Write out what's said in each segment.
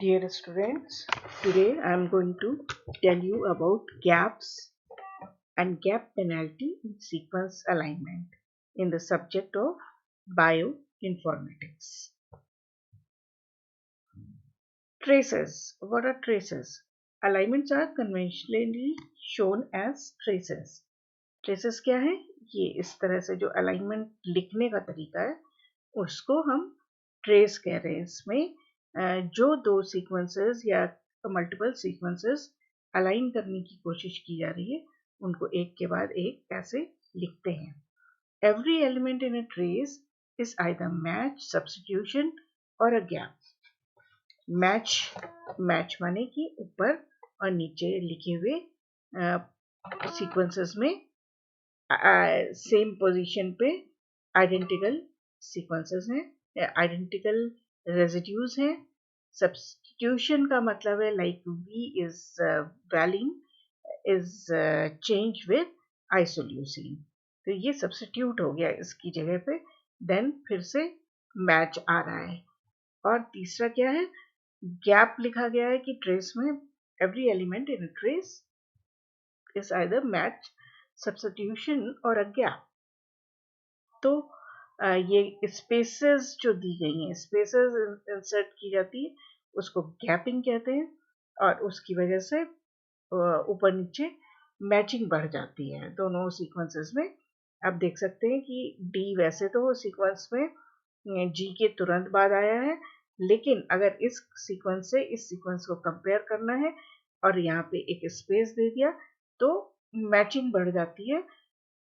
Dear students, today I am going to tell you about gaps and gap penalty in sequence alignment in the subject of bioinformatics. Traces. What are traces? Alignments are conventionally shown as traces. Traces क्या है? ये इस तरह से जो alignment लिखने का तरीका है उसको हम ट्रेस कह रहे हैं। इसमें जो दो सीक्वेंसेस या मल्टीपल सीक्वेंसेस अलाइन करने की कोशिश की जा रही है उनको एक के बाद एक ऐसे लिखते हैं। Every element in a trace is either match, substitution और अ गैप। मैच माने कि ऊपर और नीचे लिखे हुए सीक्वेंसेस में सेम पोजीशन पे आइडेंटिकल सीक्वेंसेस हैं, आइडेंटिकल रेजिड्यूज हैं। सब्स्टिट्यूशन का मतलब है like V is valine is change with isoleucine, तो ये सब्स्टिट्यूट हो गया इसकी जगह पे, देन फिर से मैच आ रहा है। और तीसरा क्या है? गैप लिखा गया है कि ट्रेस में every element in a trace is either match, substitution और अ गैप। तो ये स्पेसेस जो दी गई हैं, स्पेसेस इंसर्ट की जाती है, उसको गैपिंग कहते हैं और उसकी वजह से ऊपर नीचे मैचिंग बढ़ जाती है दोनों सीक्वेंसेस में। आप देख सकते हैं कि डी वैसे तो सीक्वेंस में जी के तुरंत बाद आया है, लेकिन अगर इस सीक्वेंस से इस सीक्वेंस को कंपेयर करना है और यहाँ पे एक स्पेस दे दिया तो मैचिंग बढ़ जाती है,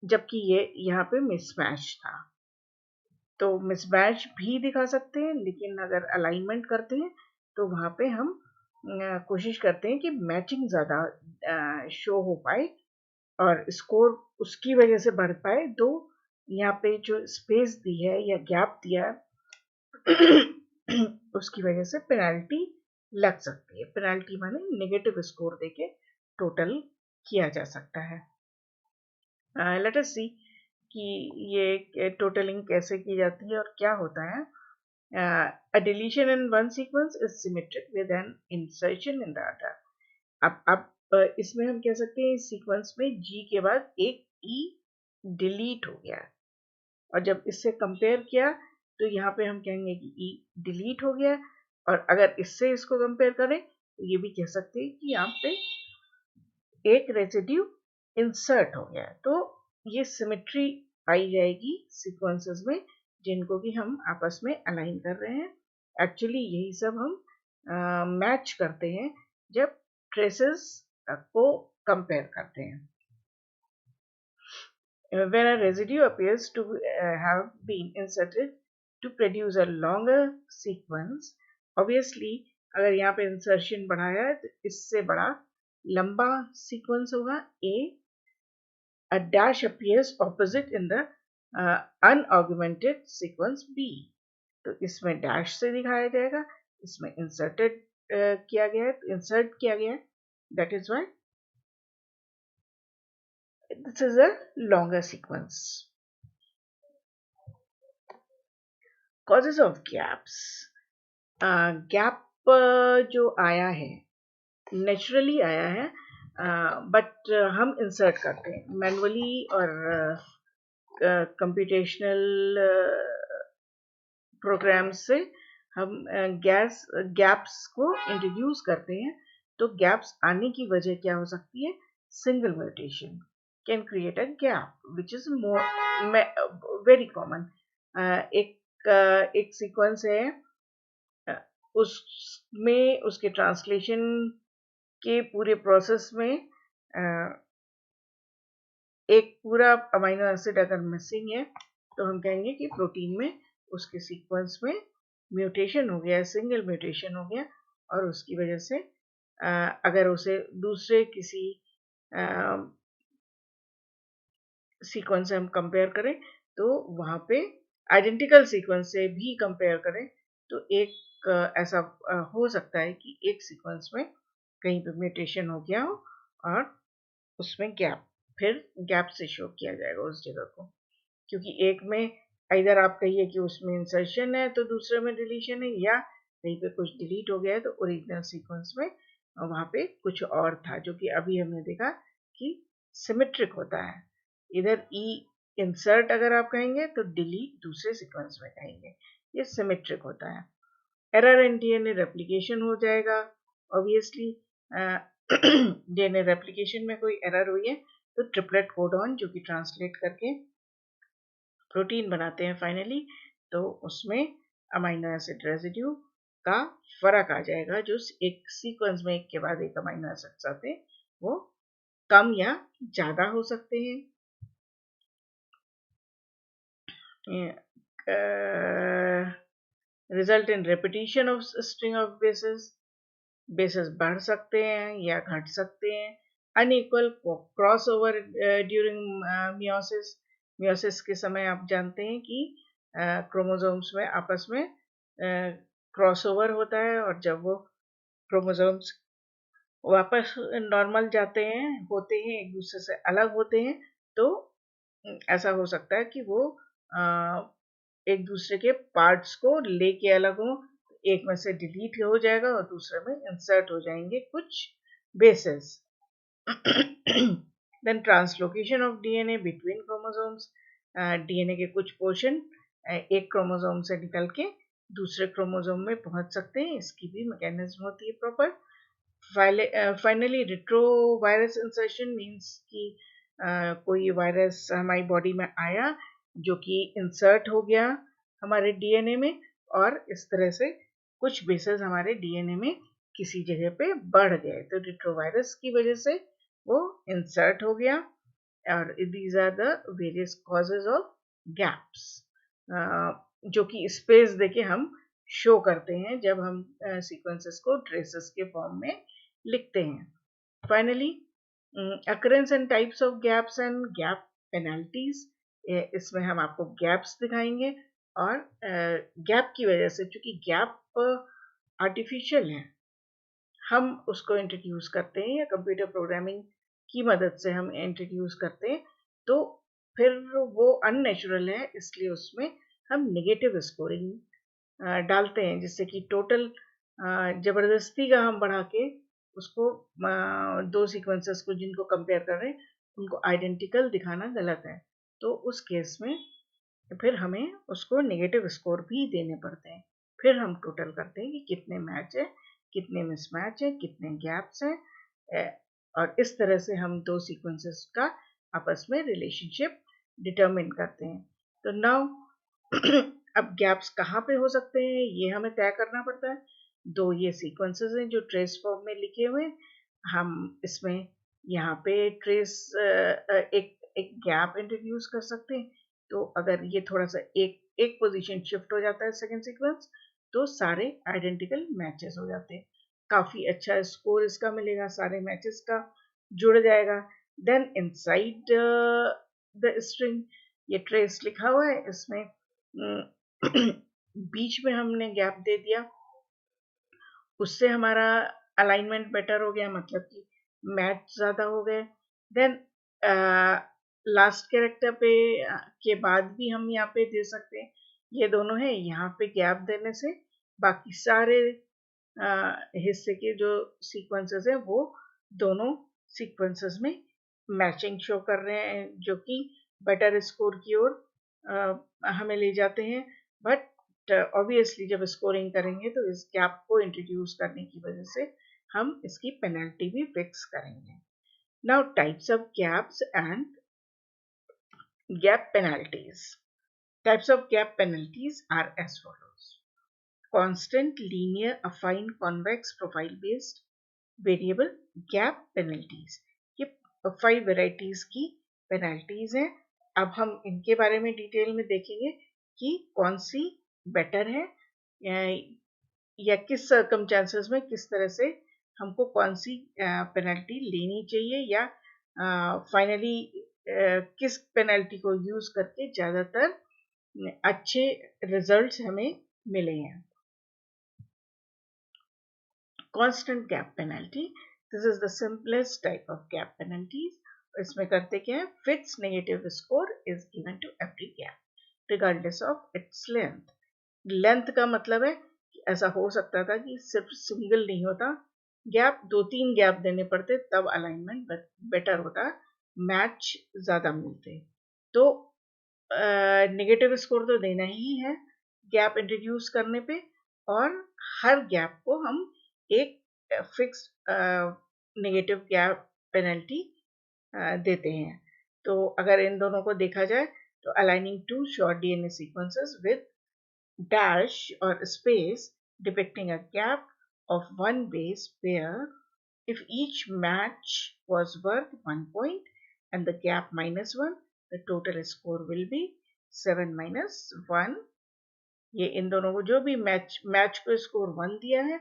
जबकि ये यहाँ पे मिसमैच था। तो मिसमैच भी दिखा सकते हैं, लेकिन अगर अलाइनमेंट करते हैं तो वहाँ पे हम कोशिश करते हैं कि मैचिंग ज़्यादा शो हो पाए और स्कोर उसकी वजह से बढ़ पाए। तो यहाँ पे जो स्पेस दी है या गैप दिया है उसकी वजह से पेनल्टी लग सकती है। पेनल्टी माने नेगेटिव स्कोर देके टोटल किया जा सकता है। लेट अस सी कि ये टोटलिंग कैसे की जाती है और क्या होता है। A deletion in one sequence is symmetric with an insertion in the other. अब इसमें हम कह सकते हैं इस सीक्वेंस में G के बाद एक E डिलीट हो गया, और जब इससे कंपेयर किया तो यहाँ पे हम कहेंगे कि E डिलीट हो गया, और अगर इससे इसको कंपेयर करें तो ये भी कह सकते हैं कि यहाँ पे एक रेसिड्यू इंसर्ट हो गया। तो ये सिमेट्री पाई जाएगी सीक्वेंसेस में जिनको कि हम आपस में अलाइन कर रहे हैं। एक्चुअली यही सब हम मैच करते हैं जब ट्रेसेस को कंपेयर करते हैं। When a residue appears to have been inserted to produce a longer sequence, obviously अगर यहाँ पे इंसर्शन बढ़ाया है तो इससे बड़ा लंबा सीक्वेंस होगा A dash appears opposite in the unaugmented sequence B. तो इसमें डैश से दिखाया जाएगा, इसमें इंसर्टेड किया गया है, इंसर्ट किया गया है, that is why this is a longer sequence. Causes of gaps. Gap जो आया है नेचुरली आया है, बट हम इंसर्ट करते हैं मैनुअली और कंप्यूटेशनल प्रोग्राम्स से हम गैप्स को इंट्रोड्यूस करते हैं। तो गैप्स आने की वजह क्या हो सकती है? Single mutation can create a gap which is very common. एक सीक्वेंस है, उसमें उसके ट्रांसलेशन के पूरे प्रोसेस में एक पूरा अमीनो एसिड अगर मिसिंग है तो हम कहेंगे कि प्रोटीन में उसके सीक्वेंस में म्यूटेशन हो गया, सिंगल म्यूटेशन हो गया, और उसकी वजह से अगर उसे दूसरे किसी सीक्वेंस से हम कंपेयर करें तो वहाँ पे आइडेंटिकल सीक्वेंस से भी कंपेयर करें तो एक ऐसा हो सकता है कि एक सीक्वेंस में कहीं पे म्यूटेशन हो गया हो और उसमें गैप, फिर गैप से शो किया जाएगा उस जगह को, क्योंकि एक में इधर आप कहिए कि उसमें इंसर्शन है तो दूसरे में डिलीशन है, या कहीं पे कुछ डिलीट हो गया है तो ओरिजिनल सीक्वेंस में वहाँ पे कुछ और था, जो कि अभी हमने देखा कि सिमेट्रिक होता है। इधर ई इंसर्ट अगर आप कहेंगे तो डिलीट दूसरे सीक्वेंस में कहेंगे, ये सिमेट्रिक होता है। एरर इन डीएनए रेप्लिकेशन हो जाएगा ऑब्वियसली। डीएनए रेप्लिकेशन में कोई एरर हुई है तो ट्रिपलेट कोडॉन जो कि ट्रांसलेट करके प्रोटीन बनाते हैं फाइनली, तो उसमें अमाइनो एसिड रेजिड्यू का फर्क आ जाएगा, जो एक सीक्वेंस में एक के बाद एक अमाइनो एसिड्स आते हैं वो कम या ज्यादा हो सकते हैं। Result in repetition of string of basis बढ़ सकते हैं या घट सकते हैं। Unequal cross over during meiosis, meiosis के समय आप जानते हैं कि क्रोमोसोम्स में आपस में क्रॉसओवर होता है, और जब वो क्रोमोसोम्स वापस नॉर्मल जाते हैं, होते हैं, एक दूसरे से अलग होते हैं, तो ऐसा हो सकता है कि वो एक दूसरे के पार्ट्स को लेके अलग हो, एक में से डिलीट हो जाएगा और दूसरे में इंसर्ट हो जाएंगे कुछ bases. Then translocation of DNA between chromosomes, DNA के कुछ पोर्शन एक क्रोमोसोम से निकल के दूसरे क्रोमोसोम में पहुंच सकते हैं, इसकी भी मैकेनिज्म होती है proper. Finally retrovirus insertion means कि कोई वायरस हमारी बॉडी में आया जो कि इंसर्ट हो गया हमारे डीएनए में, और इस तरह से कुछ बेसेस हमारे डीएनए में किसी जगह पे बढ़ गए, तो रिट्रोवायरस की वजह से वो इंसर्ट हो गया। और these are the various causes of gaps, जो कि स्पेस देके हम शो करते हैं जब हम सीक्वेंसेस को ट्रेसेस के फॉर्म में लिखते हैं। Finally occurrence and types of gaps and gap penalties, इसमें हम आपको गैप्स दिखाएंगे, और गैप की वजह से, चूंकि गैप आर्टिफिशियल है, हम उसको इंट्रोड्यूस करते हैं या कंप्यूटर प्रोग्रामिंग की मदद से हम इंट्रोड्यूस करते हैं, तो फिर वो अननेचुरल है, इसलिए उसमें हम नेगेटिव स्कोरिंग डालते हैं, जिससे कि टोटल जबरदस्ती का हम बढ़ा के उसको दो सीक्वेंसेस को जिनको कंपेयर कर रहे हैं उनको आइडेंटिकल दिखाना गलत है, तो उस केस में फिर हमें उसको नेगेटिव स्कोर भी देने पड़ते हैं। फिर हम टोटल करते हैं कि कितने मैच है, कितने मिसमैच है, कितने गैप्स हैं, और इस तरह से हम दो सीक्वेंसेस का आपस में रिलेशनशिप डिटरमिन करते हैं। तो नाउ अब गैप्स कहाँ पे हो सकते हैं ये हमें तय करना पड़ता है। दो ये सीक्वेंसेस हैं जो ट्रेस फॉर्म में लिखे हुए हैं, हम इसमें यहाँ पे ट्रेस एक एक गैप इंट्रोड्यूस कर सकते हैं, तो अगर ये थोड़ा सा एक पोजीशन शिफ्ट हो जाता है सेकंड सीक्वेंस, तो सारे आइडेंटिकल मैचेस हो जाते हैं, काफी अच्छा स्कोर इसका मिलेगा, सारे मैचेस का जुड़ जाएगा। देन इनसाइड द स्ट्रिंग ये ट्रेस लिखा हुआ है, इसमें बीच में हमने गैप दे दिया, उससे हमारा अलाइनमेंट बेटर हो गया, मतलब कि मैच ज्यादा हो गए। देन लास्ट कैरेक्टर पे के बाद भी हम यहाँ पे दे सकते हैं, ये दोनों है, यहाँ पे गैप देने से बाकी सारे हिस्से के जो सीक्वेंसेस हैं वो दोनों सीक्वेंसेस में मैचिंग शो कर रहे हैं, जो कि बेटर स्कोर की ओर हमें ले जाते हैं। बट ऑब्वियसली जब स्कोरिंग करेंगे तो इस गैप को इंट्रोड्यूस करने की वजह से हम इसकी पेनल्टी भी फिक्स करेंगे। Now types of gaps and gap penalties. Types of gap penalties are as follows: constant, linear, affine, convex, profile based variable gap penalties. ये 5 varieties की penalties हैं। अब हम इनके बारे में डिटेल में देखेंगे कि कौन सी बेटर है, या किस सर्कमस्टेंसेस में किस तरह से हमको कौन सी पेनल्टी लेनी चाहिए, या फाइनली किस पेनल्टी को यूज करके ज्यादातर अच्छे रिजल्ट्स हमें मिले हैं। Constant gap penalty, this is the simplest type of gap penalties. इसमें करते क्या है, fix negative score is given to every gap regardless of its length. Length का मतलब है कि ऐसा हो सकता था कि सिर्फ सिंगल नहीं होता, गैप 2-3 गैप देने पड़ते, तब अलाइनमेंट बेटर होता, मैच ज़्यादा मिलते। तो नेगेटिव स्कोर तो देना ही है गैप इंट्रोड्यूस करने पे, और हर गैप को हम एक फिक्स नेगेटिव गैप पेनल्टी देते हैं। तो अगर इन दोनों को देखा जाए तो aligning two short DNA sequences with dash or space depicting a gap of one base pair if each match was worth 1 point and the gap -1, the total score will be 7 - 1। ये इन दोनों को जो भी मैच को score 1 दिया है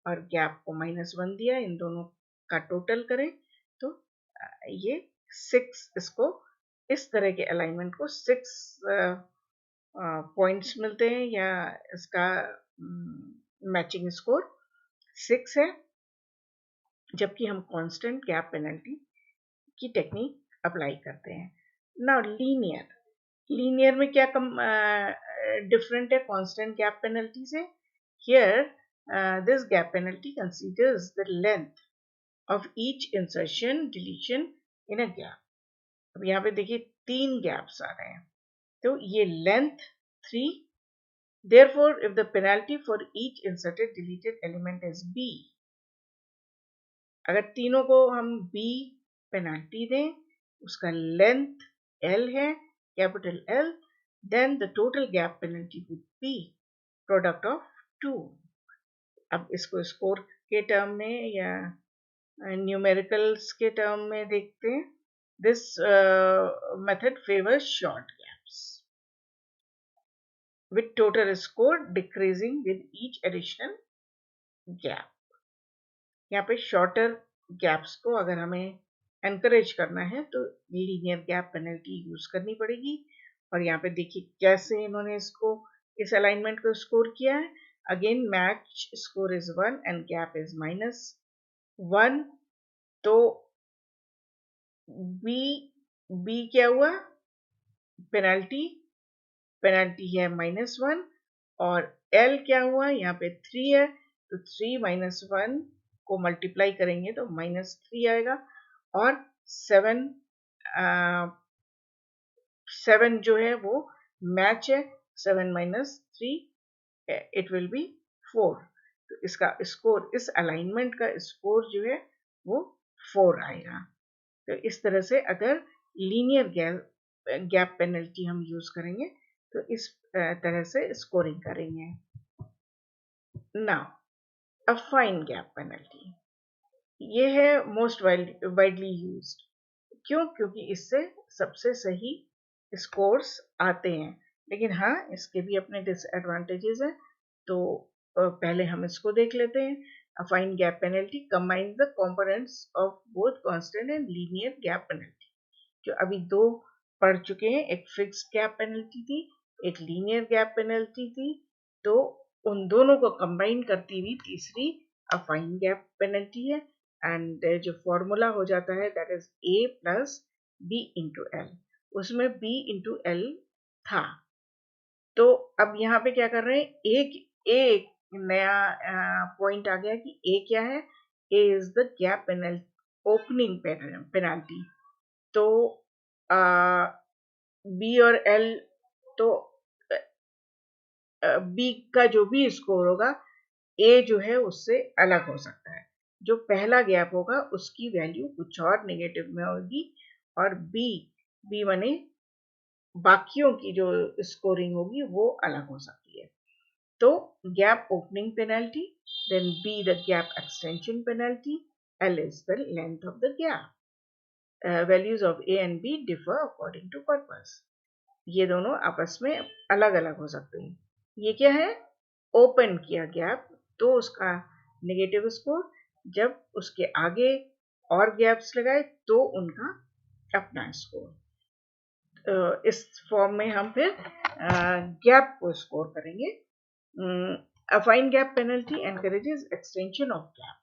और gap को -1 दिया है, इन दोनों का टोटल करें तो ये 6, इसको इस तरह के अलाइनमेंट को 6 पॉइंट्स मिलते हैं, या इसका मैचिंग स्कोर 6 है, जबकि हम कांस्टेंट गैप पेनल्टी की टेक्निक अप्लाई करते हैं। नाउ लीनियर में क्या डिफरेंट है कांस्टेंट गैप पेनल्टी से? Here this gap penalty considers the length of each insertion deletion in a gap. अब यहाँ पे देखिए 3 गैप्स आ रहे हैं, तो ये length 3। Therefore, if the penalty for each inserted deleted element is B, अगर तीनों को हम B पेनाल्टी दें, उसका लेंथ L है, capital L, then the total gap penalty would be product of 2। अब इसको स्कोर के टर्म में या न्यूमेरिकल्स के टर्म में देखते हैं। This method favors short gaps with total score decreasing with each additional gap। यहाँ पे शॉर्टर गैप्स को अगर हमें एनकरेज करना है तो लीनियर गैप पेनल्टी यूज करनी पड़ेगी। और यहाँ पे देखिए कैसे इन्होंने इसको इस अलाइनमेंट को स्कोर किया है। Again match score is 1 and gap is -1। तो बी क्या हुआ? पेनल्टी है -1, और एल क्या हुआ? यहाँ पे 3 है, तो 3 - 1 को मल्टीप्लाई करेंगे तो -3 आएगा, और 7 जो है वो मैच है, 7 - 3 इट विल बी 4। तो इसका स्कोर, इस अलाइनमेंट का स्कोर जो है वो 4 आएगा। तो इस तरह से अगर लीनियर गैप पेनल्टी हम यूज करेंगे तो इस तरह से स्कोरिंग करेंगे। Now a fine gap penalty, ये है मोस्ट वाइडली यूज्ड। क्यों? क्योंकि इससे सबसे सही स्कोर्स आते हैं, लेकिन हाँ इसके भी अपने डिसएडवांटेजेस हैं। तो पहले हम इसको देख लेते हैं। A fine gap penalty combines the components of both constant and linear gap penalty. जो अभी 2 पढ़ चुके हैं, एक फिक्स गैप पेनल्टी थी, एक लीनियर गैप पेनल्टी थी। तो उन दोनों को कंबाइन करती हुई तीसरी अ फाइन गैप पेनल्टी है, एंड जो फॉर्मूला हो जाता है that is A + B × L। उसमें B × L था। तो अब यहाँ पे क्या कर रहे हैं, एक नया पॉइंट आ गया कि A क्या है? A is the gap penalty, opening penalty. तो बी और एल, तो बी का जो भी स्कोर होगा ए जो है उससे अलग हो सकता है। जो पहला गैप होगा उसकी वैल्यू कुछ और नेगेटिव में होगी, और बी माने बाकियों की जो स्कोरिंग होगी वो अलग हो सकती है। तो gap opening penalty, then B the gap extension penalty, L is the length of the gap. Values of A and B differ according to purpose. ये दोनों आपस में अलग अलग हो सकते हैं। ये क्या है? ओपन किया गैप, तो उसका नेगेटिव स्कोर, जब उसके आगे और गैप्स लगाए तो उनका अपना स्कोर। इस फॉर्म में हम फिर गैप को स्कोर करेंगे। A fine gap penalty encourages extension of gap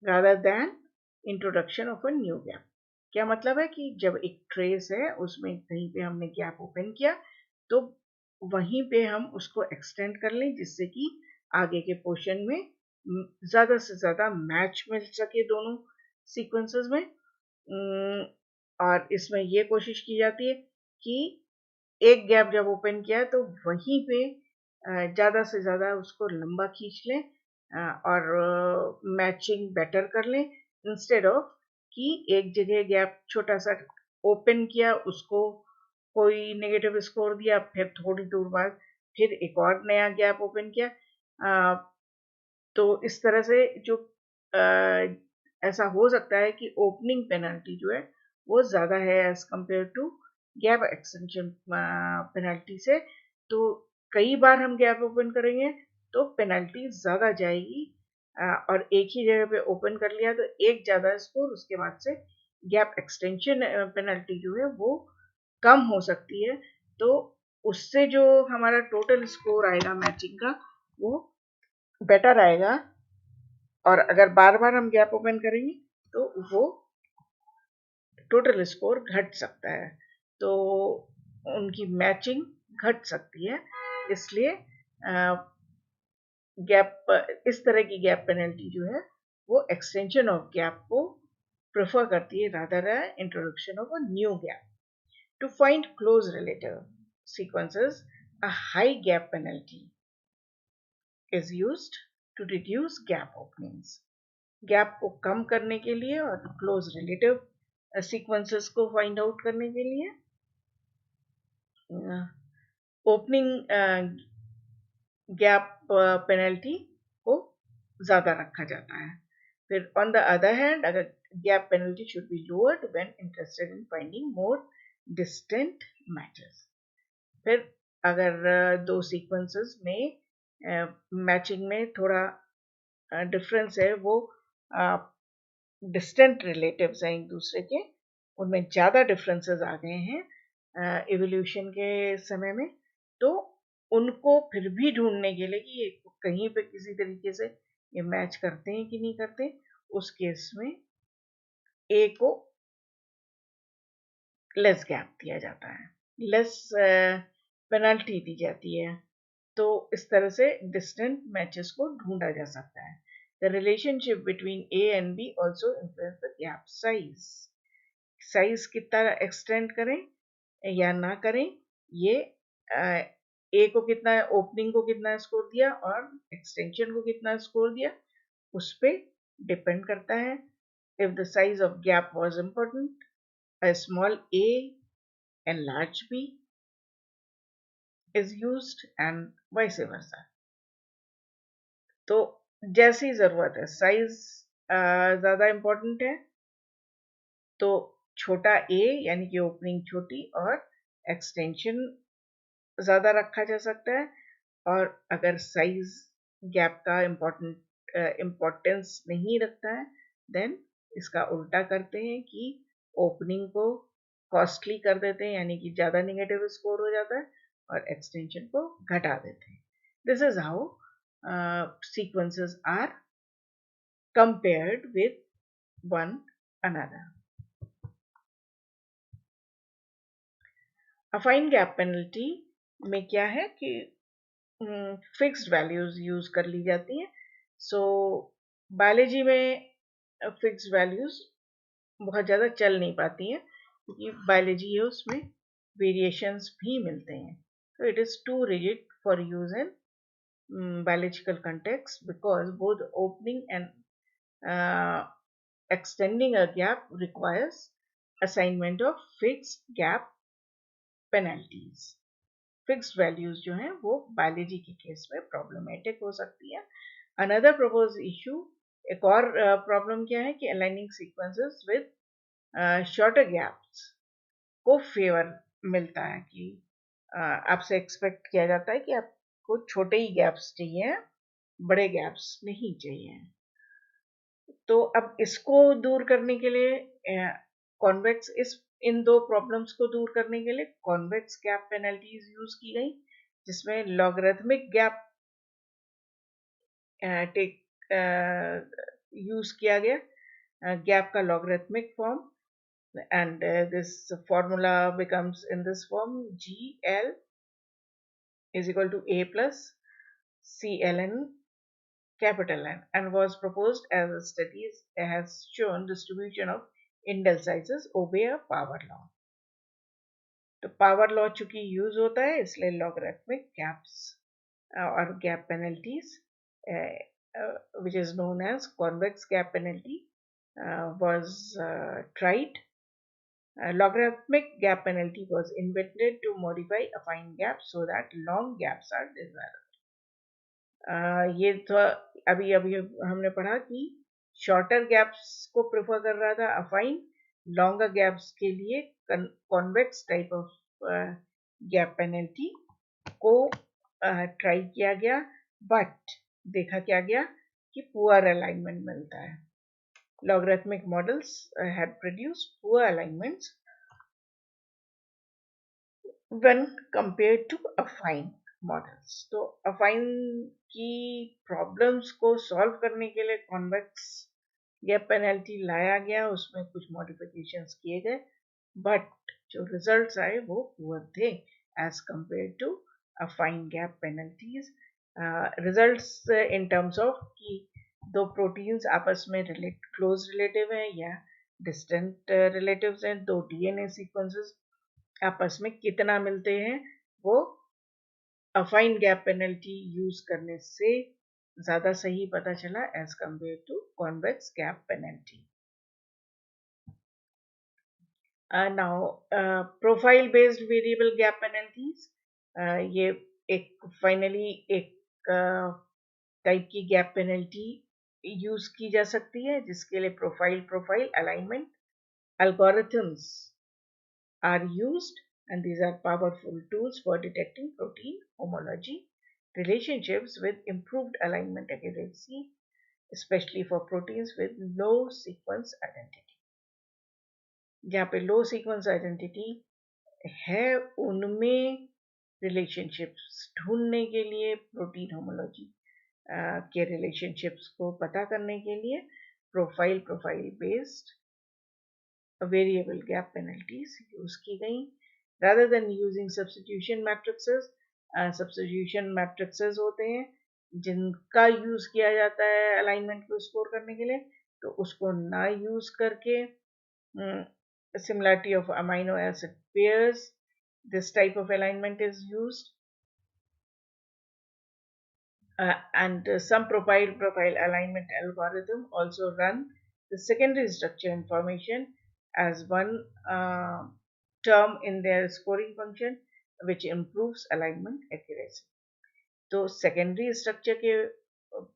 rather than introduction of a new gap। क्या मतलब है कि जब एक ट्रेस है उसमें कहीं पे हमने गैप ओपन किया तो वहीं पे हम उसको एक्सटेंड कर लें, जिससे कि आगे के पोर्शन में ज़्यादा से ज़्यादा मैच मिल सके दोनों सीक्वेंसेस में। और इसमें ये कोशिश की जाती है कि एक गैप जब ओपन किया है तो वहीं पे ज़्यादा से ज़्यादा उसको लंबा खींच लें और मैचिंग बेटर कर लें, इंस्टेड ऑफ कि एक जगह गैप छोटा सा ओपन किया, उसको कोई नेगेटिव स्कोर दिया, फिर थोड़ी दूर बाद फिर एक और नया गैप ओपन किया। तो इस तरह से जो ऐसा हो सकता है कि ओपनिंग पेनल्टी जो है वो ज़्यादा है as compare to gap extension penalty से। तो कई बार हम गैप ओपन करेंगे तो पेनल्टी ज़्यादा जाएगी, और एक ही जगह पे ओपन कर लिया तो एक ज़्यादा स्कोर, उसके बाद से गैप एक्सटेंशन पेनल्टी जो है वो कम हो सकती है। तो उससे जो हमारा टोटल स्कोर आएगा मैचिंग का वो बेटर आएगा। और अगर बार बार हम गैप ओपन करेंगे तो वो टोटल स्कोर घट सकता है, तो उनकी मैचिंग घट सकती है। इसलिए गैप, इस तरह की गैप पेनल्टी जो है वो एक्सटेंशन ऑफ गैप को प्रेफर करती है rather introduction of a new gap. To find close relative sequences, a high gap penalty is used to reduce gap openings. Gap को कम करने के लिए और क्लोज रिलेटिव सीक्वेंसेस को फाइंड आउट करने के लिए ओपनिंग गैप पेनल्टी को ज़्यादा रखा जाता है। फिर ऑन द अदर हैंड, अगर gap penalty should be lowered when interested in finding more distant matches. फिर अगर दो सीक्वेंसेस में मैचिंग में थोड़ा डिफरेंस है, वो डिस्टेंट रिलेटिव्स हैं एक दूसरे के, उनमें ज़्यादा डिफरेंसेस आ गए हैं इवोल्यूशन के समय में, तो उनको फिर भी ढूंढने के लिए कि ये कहीं पे किसी तरीके से ये मैच करते हैं कि नहीं करते, उस केस में ए को लेस गैप दिया जाता है, लेस पेनल्टी दी जाती है। तो इस तरह से डिस्टेंट मैचेस को ढूंढा जा सकता है। The relationship between A and B also influence the gap size. Size कितना एक्सटेंड करें या ना करें, ये ए को कितना, ओपनिंग को कितना स्कोर दिया और एक्सटेंशन को कितना स्कोर दिया, उस पर डिपेंड करता है। If the size of gap was important, a small a and large b is used and vice versa. तो जैसी ज़रूरत है, साइज ज़्यादा इम्पोर्टेंट है तो छोटा a यानी कि ओपनिंग छोटी और एक्सटेंशन ज़्यादा रखा जा सकता है। और अगर साइज गैप का इम्पोर्टेंस नहीं रखता है, देन इसका उल्टा करते हैं कि ओपनिंग को कॉस्टली कर देते हैं, यानी कि ज़्यादा नेगेटिव स्कोर हो जाता है, और एक्सटेंशन को घटा देते हैं। This is how sequences are compared with one another. Affine gap penalty में क्या है कि फिक्स्ड वैल्यूज यूज कर ली जाती हैं। सो बायोलॉजी में फिक्स्ड वैल्यूज बहुत ज़्यादा चल नहीं पाती हैं, क्योंकि बायोलॉजी है उसमें वेरिएशंस भी मिलते हैं। तो it is too rigid for use in biological context, because both opening and extending a gap requires assignment of fixed gap penalties. Fixed values जो हैं वो बायोलॉजी के केस में प्रॉब्लमेटिक हो सकती है। अनदर प्रपोज इशू, एक और प्रॉब्लम क्या है कि aligning sequences with shorter gaps को फेवर मिलता है, कि आपसे एक्सपेक्ट किया जाता है कि आपको छोटे ही गैप्स चाहिए, बड़े गैप्स नहीं चाहिए। तो अब इसको दूर करने के लिए कॉन्वेक्स, इस इन दो प्रॉब्लम्स को दूर करने के लिए कॉन्वेक्स गैप पेनल्टीज यूज की गई, जिसमें लॉगरिथमिक गैप टेक यूज किया गया, गैप का logarithmic form, and this formula becomes in this form: GL is equal to A plus CLN capital N, and was proposed as a study has shown distribution of indel sizes obey a power law. तो power law चूंकि use होता है इसलिए logarithmic gaps और gap penalties which is known as convex gap penalty was tried. Logarithmic gap penalty was invented to modify affine gaps so that long gaps are desirable. ये तो अभी अभी हमने पढ़ा कि शॉर्टर गैप्स को प्रेफर कर रहा था अफाइन, लॉन्गर गैप्स के लिए convex type of gap penalty को ट्राई किया गया, बट देखा क्या गया कि पुअर अलाइनमेंट मिलता है. Logarithmic models had produced poor alignments when compared to affine models. तो affine की प्रॉब्लम्स को सॉल्व करने के लिए कॉन्वेक्स गैप पेनल्टी लाया गया, उसमें कुछ मॉडिफिकेशंस किए गए, बट जो रिजल्ट्स आए वो पुअर थे as compare to affine gap penalties. Results in terms of कि दो प्रोटीन्स आपस में क्लोज रिलेटिव हैं या डिस्टेंट रिलेटिव्स हैं, दो डीएनए सीक्वेंसेस आपस में कितना मिलते हैं, वो अफाइन गैप पेनल्टी यूज करने से ज्यादा सही पता चला as compare to convex gap penalty. Now profile based variable gap penalties, ये एक फाइनली एक टाइप की गैप पेनल्टी यूज की जा सकती है जिसके लिए profile alignment algorithms are used, and these are powerful tools for detecting protein homology relationships with improved alignment accuracy, especially for proteins with low sequence identity. जहाँ पे low sequence identity है उनमें relationships ढूंढने के लिए, प्रोटीन homology के relationships को पता करने के लिए profile based variable gap penalties use की गई. rather than using substitution matrices, substitution matrices होते हैं जिनका यूज किया जाता है अलाइनमेंट को स्कोर करने के लिए, तो उसको ना यूज करके similarity of amino acid pairs, this type of alignment is used. And some profile alignment algorithm also run the secondary structure information as one term in their scoring function, which improves alignment accuracy. तो secondary structure के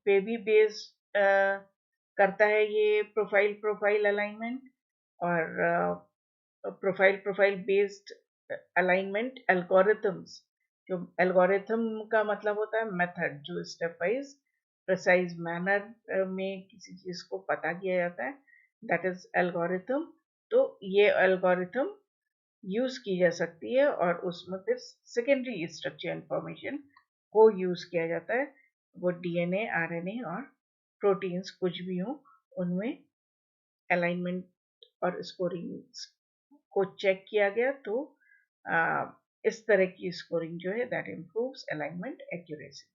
पे भी base करता है ये profile alignment, और profile based alignment algorithms, जो algorithm का मतलब होता है मेथड, जो स्टेप वाइज प्रिसाइज मैनर में किसी चीज को पता किया जाता है, दैट इज एल्गोरिथम. तो ये एल्गोरिथम यूज की जा सकती है और उसमें फिर सेकेंडरी स्ट्रक्चर इंफॉर्मेशन को यूज किया जाता है. वो डीएनए, आरएनए और प्रोटीन्स कुछ भी हो, उनमें अलाइनमेंट और स्कोरिंग को चेक किया गया, तो इस तरह की स्कोरिंग जो है that improves alignment accuracy.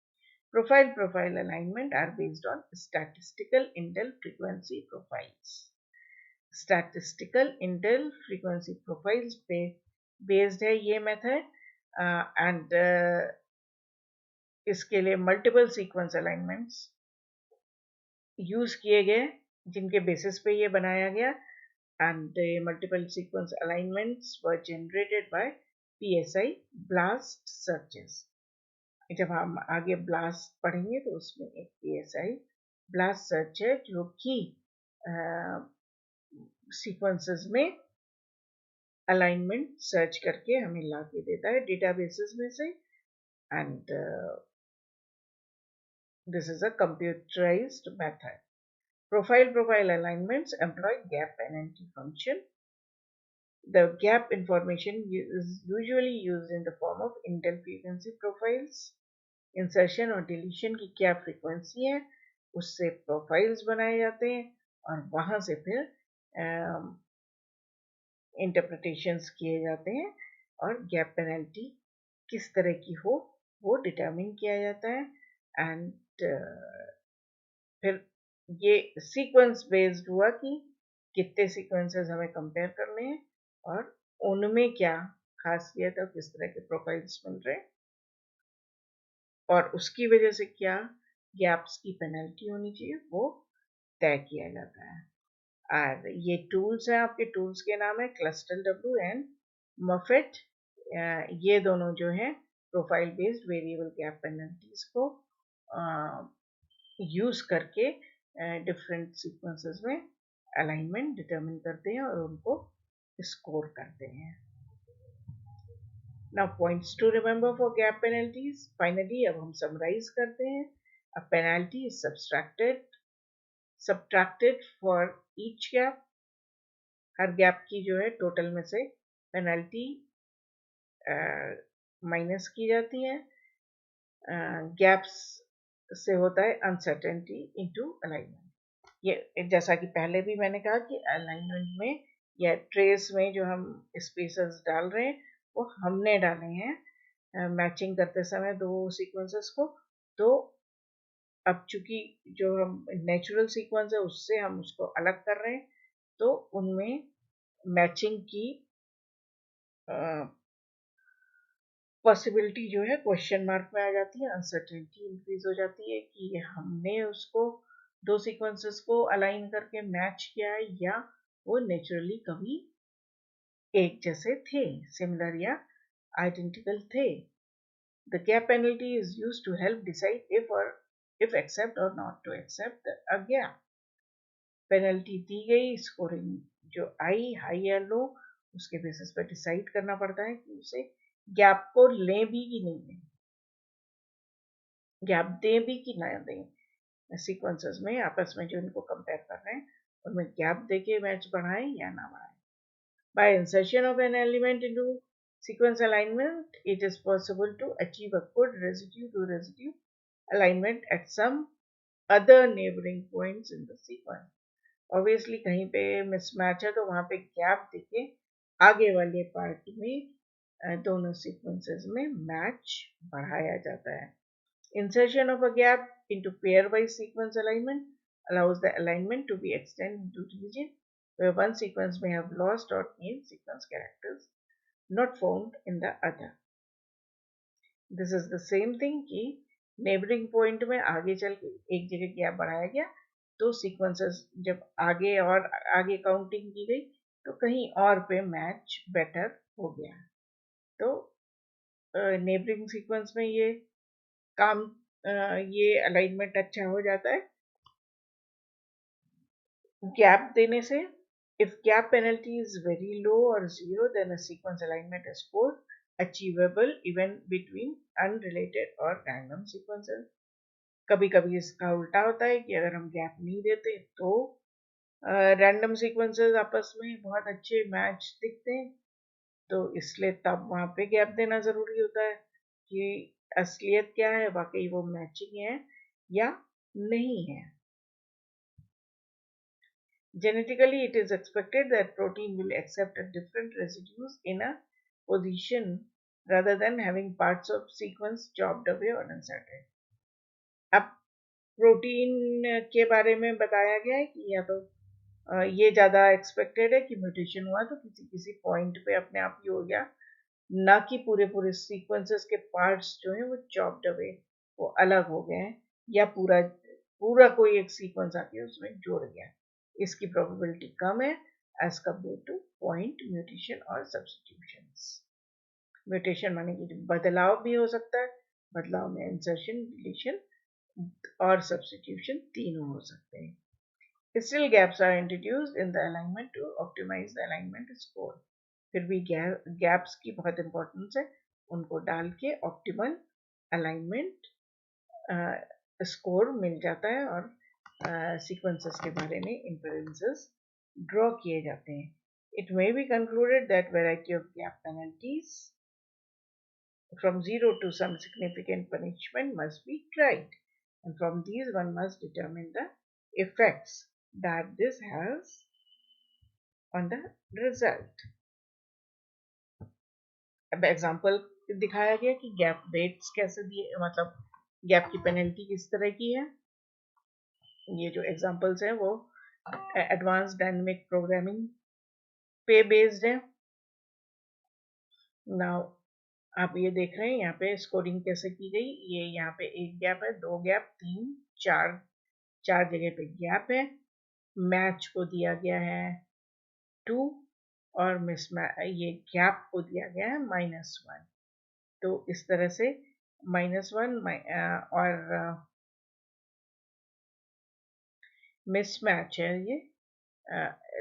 Profile alignment are based on statistical intel frequency profiles. Statistical intel frequency profiles पे बेस्ड है ये मेथड, एंड इसके लिए मल्टीपल सीक्वेंस अलाइनमेंट्स यूज किए गए जिनके बेसिस पे ये बनाया गया, and the multiple sequence alignments were generated by PSI BLAST searches. जब हम आगे BLAST पढ़ेंगे तो उसमें एक PSI BLAST search है जो कि सीक्वेंसेस में अलाइनमेंट सर्च करके हमें ला के देता है डेटाबेसेस में से, and this is a computerised method. Profile alignments employ gap penalty function. The gap information is usually used in the form of intel frequency profiles. Insertion और deletion की क्या frequency है उससे profiles बनाए जाते हैं और वहां से फिर interpretations किए जाते हैं और gap penalty किस तरह की हो वो determine किया जाता है. एंड फिर ये सीक्वेंस बेस्ड हुआ कि कितने सीक्वेंसेस हमें कंपेयर करने हैं और उनमें क्या खासियत और किस तरह के प्रोफाइल्स मिल रहे हैं, और उसकी वजह से क्या गैप्स की पेनल्टी होनी चाहिए वो तय किया जाता है। और ये टूल्स हैं, आपके टूल्स के नाम है ClustalW एंड मफेट। ये दोनों जो हैं profile based variable gap penalties को यूज करके डिफरेंट सीक्वेंसेस में अलाइनमेंट डिटरमिन करते हैं और उनको स्कोर करते हैं। Now points to remember for gap penalties. Finally, अब हम समराइज करते हैं। A penalty is subtracted for each gap. Her gap की जो है टोटल में से पेनल्टी माइनस की जाती है। गैप्स से होता है अनसर्टेनिटी इनटू अलाइनमेंट। ये जैसा कि पहले भी मैंने कहा कि अलाइनमेंट में या ट्रेस में जो हम स्पेसेस डाल रहे हैं वो हमने डाले हैं मैचिंग करते समय दो सीक्वेंसेस को। तो अब चूंकि जो हम नेचुरल सीक्वेंस है उससे हम उसको अलग कर रहे हैं, तो उनमें मैचिंग की पॉसिबिलिटी जो है क्वेश्चन मार्क में आ जाती है, अनसर्टेनिटी इंक्रीज हो जाती है कि हमने उसको दो सीक्वेंसेस को अलाइन करके मैच किया है या वो नेचुरली कभी एक जैसे थे, सिमिलर या आइडेंटिकल थे। The gap penalty is used to help decide if accept or not to accept a gap. Penalty दी गई, स्कोरिंग जो आई हाई या लो, उसके बेसिस पर डिसाइड करना पड़ता है कि उसे गैप को लें भी कि नहीं लें, गैप दें भी कि ना दें। सीक्वेंसेस में आपस में जो इनको कंपेयर कर रहे हैं उनमें गैप देके मैच बढ़ाएं या ना बढ़ाएं। By insertion of an element into sequence alignment, it is possible to achieve a good residue to residue alignment at some other neighboring points in the sequence. Obviously कहीं पे मिसमैच है तो वहां पे गैप देके आगे वाले पार्ट में दोनों सीक्वेंसेस में मैच बढ़ाया जाता है। Insertion of a gap into pairwise sequence alignment allows the alignment to be extended into region where one sequence may have lost or gained sequence characters not found in the other. This is the same thing कि neighboring point में आगे चल के एक जगह gap बढ़ाया गया तो सीक्वेंसेस जब आगे और आगे काउंटिंग की गई तो कहीं और पे मैच बेटर हो गया। तो नेबरिंग सीक्वेंस में ये काम ये अलाइनमेंट अच्छा हो जाता है गैप देने से। If gap penalty is very low or zero then a sequence alignment is score achievable even between unrelated or random sequences. कभी कभी इसका उल्टा होता है कि अगर हम गैप नहीं देते तो रैंडम सीक्वेंसेस आपस में बहुत अच्छे मैच दिखते हैं, तो इसलिए तब वहां पे गैप देना जरूरी होता है कि असलियत क्या है, वाकई वो मैचिंग है या नहीं है। Genetically, it is expected that protein will accept different residues in a position rather than having parts of sequence chopped away or inserted. अब प्रोटीन के बारे में बताया गया है कि या तो ये ज़्यादा एक्सपेक्टेड है कि म्यूटेशन हुआ तो किसी किसी पॉइंट पे अपने आप ही हो गया, ना कि पूरे पूरे सीक्वेंसेस के पार्ट्स जो हैं वो चॉप्ड अवे, वो अलग हो गए हैं, या पूरा पूरा कोई एक सीक्वेंस आके उसमें जुड़ गया। इसकी प्रोबेबिलिटी कम है as compare to point mutation और सब्स्टिट्यूशंस। म्यूटेशन माने कि बदलाव भी हो सकता है, बदलाव में इंसर्शन, डिलीशन और सब्स्टिट्यूशन तीनों हो सकते हैं। Still gaps are introduced in the alignment to optimize the alignment score. फिर भी गैप्स की बहुत इंपॉर्टेंस है, उनको डाल के ऑप्टिमल अलाइनमेंट स्कोर मिल जाता है और सीक्वेंसेस के बारे में इन्फरेंसेस ड्रॉ किए जाते हैं। It may be concluded that variety of gap penalties from 0 to some significant punishment must be tried, and from these one must determine the effects that this has on the result. अब example दिखाया गया कि gap rates कैसे दिए, मतलब gap की penalty किस तरह की है, ये जो एग्जांपल्स हैं वो एडवांस डायनेमिक प्रोग्रामिंग पे बेस्ड है। नाउ आप ये देख रहे हैं यहाँ पे स्कोरिंग कैसे की गई, ये यहाँ पे एक गैप है, दो गैप, तीन, चार, चार जगह पे गैप है। मैच को दिया गया है 2 और ये गैप को दिया गया है -1। तो इस तरह से -1 और मिसमैच है ये,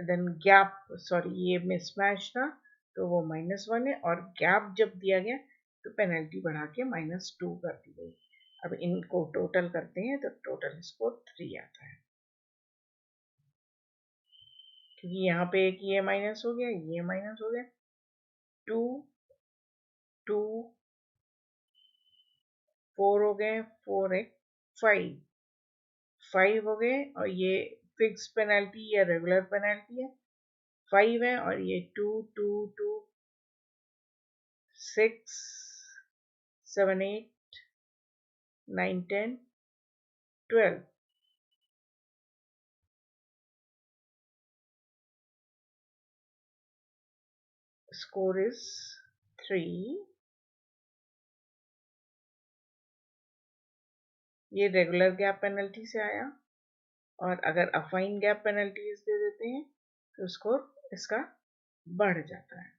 देन गैप, सॉरी ये मिसमैच था तो वो -1 है, और गैप जब दिया गया तो पेनल्टी बढ़ा के -2 कर दी गई। अब इनको टोटल करते हैं तो टोटल स्कोर 3 आता है, क्योंकि यहाँ पे एक ये माइनस हो गया, ये माइनस हो गया, 2 2 4 हो गए, 4 एक 5 5 हो गए, और ये फिक्स पेनल्टी या रेगुलर पेनल्टी है 5 है, और ये 2 2 2 6 7 8 9 10 12, score is 3। ये रेगुलर गैप पेनल्टी से आया, और अगर अफाइन गैप पेनल्टीज दे देते हैं तो स्कोर इसका बढ़ जाता है।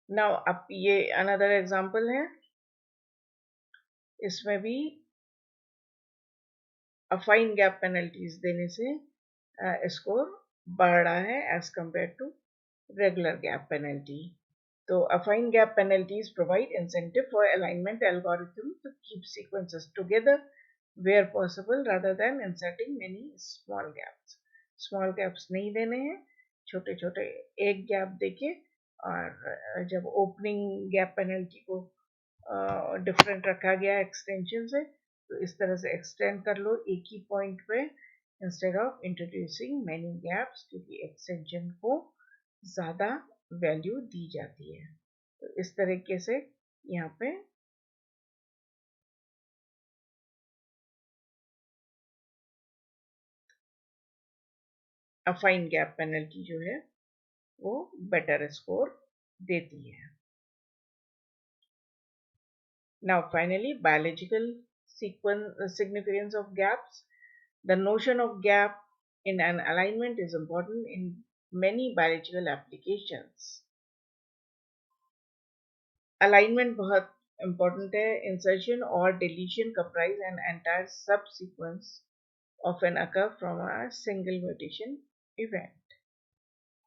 नाउ अब ये अनदर एग्जांपल है, इसमें भी अफाइन गैप पेनल्टीज देने से स्कोर बढ़ रहा है as compare to regular gap penalty. So affine gap penalties provide incentive for alignment algorithm to keep sequences together where possible rather than inserting many small gaps. Small gaps नहीं देने हैं, छोटे छोटे एक गैप देके, और जब ओपनिंग गैप पेनल्टी को डिफरेंट रखा गया एक्सटेंशन से, तो इस तरह से एक्सटेंड कर लो एक ही पॉइंट पे instead of introducing many gaps, क्योंकि एक्सटेंशन को ज़्यादा वैल्यू दी जाती है। तो इस तरीके से यहाँ पे अफाइन गैप पेनल्टी जो है वो बेटर स्कोर देती है। Now finally biological significance of gaps. The notion of gap in an alignment is important in many biological applications. Alignment बहुत important है। Insertion or deletion comprise an entire subsequence often occur from a single mutation event.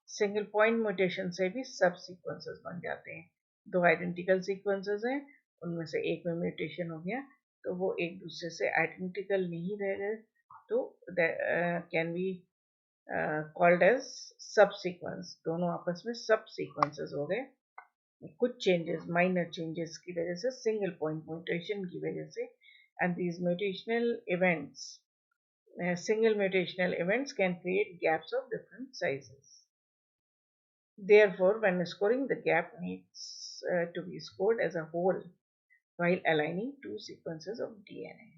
Single point mutation से भी सब sequences बन जाते हैं। दो identical sequences हैं, उनमें से एक में म्यूटेशन हो गया तो वो एक दूसरे से आइडेंटिकल नहीं रह गए, तो कैन बी कॉल्ड एज सब सीक्वेंस। दोनों आपस में सब सीक्वेंसेस हो गए, कुछ चेंजेस, माइनर चेंजेस की वजह से, सिंगल पॉइंट म्यूटेशन की वजह से। And these mutational events, single mutational events can create gaps of different sizes. Therefore, when scoring, the gap needs to be scored as a whole while aligning two sequences of DNA.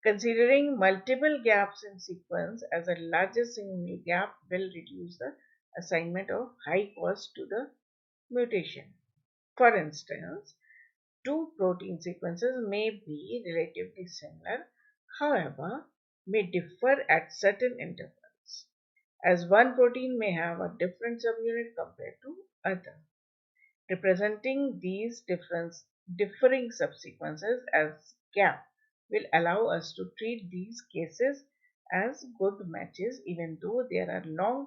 Considering multiple gaps in sequence as a larger single gap will reduce the assignment of high cost to the mutation. For instance, two protein sequences may be relatively similar, however, may differ at certain intervals, as one protein may have a different subunit compared to other. Representing these differing subsequences as gap will allow us to treat these cases as good matches even though there are long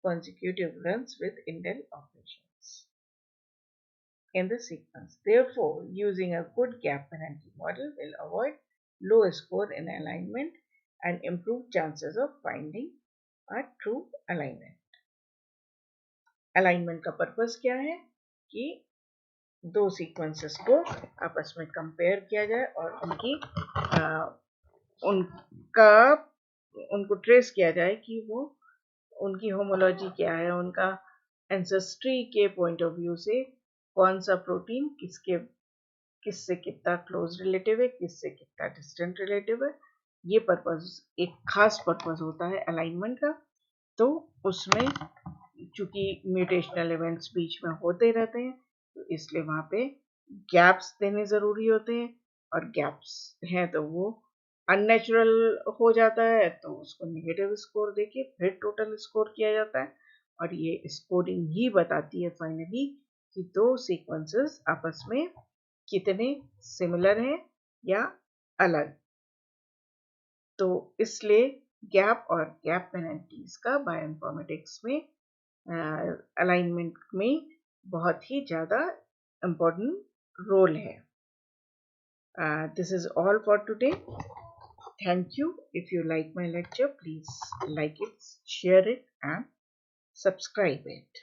consecutive runs with indel operations in the sequence. Therefore, using a good gap penalty model will avoid low score in alignment and improve chances of finding a true alignment. Alignment का purpose क्या है कि दो sequences को आपस में compare किया जाए और उनको ट्रेस किया जाए कि वो उनकी होमोलॉजी क्या है, उनका एंसेस्ट्री के पॉइंट ऑफ व्यू से कौन सा प्रोटीन किससे कितना क्लोज रिलेटिव है, किससे कितना डिस्टेंट रिलेटिव है। ये पर्पस एक खास पर्पस होता है अलाइनमेंट का। तो उसमें चूंकि म्यूटेशनल इवेंट्स बीच में होते रहते हैं, तो इसलिए वहां पे गैप्स देने जरूरी होते हैं, और गैप्स हैं तो वो अननेचुरल हो जाता है, तो उसको नेगेटिव स्कोर देके फिर टोटल स्कोर किया जाता है। और ये स्कोरिंग ही बताती है फाइनली कि दो सीक्वेंसेस आपस में कितने सिमिलर हैं या अलग। तो इसलिए गैप और गैप पेनल्टीज का बायोइन्फॉर्मेटिक्स में अलाइनमेंट में बहुत ही ज़्यादा इम्पोर्टेंट रोल है। This is all for today. Thank you. If you like my lecture, please like it, share it, and subscribe it.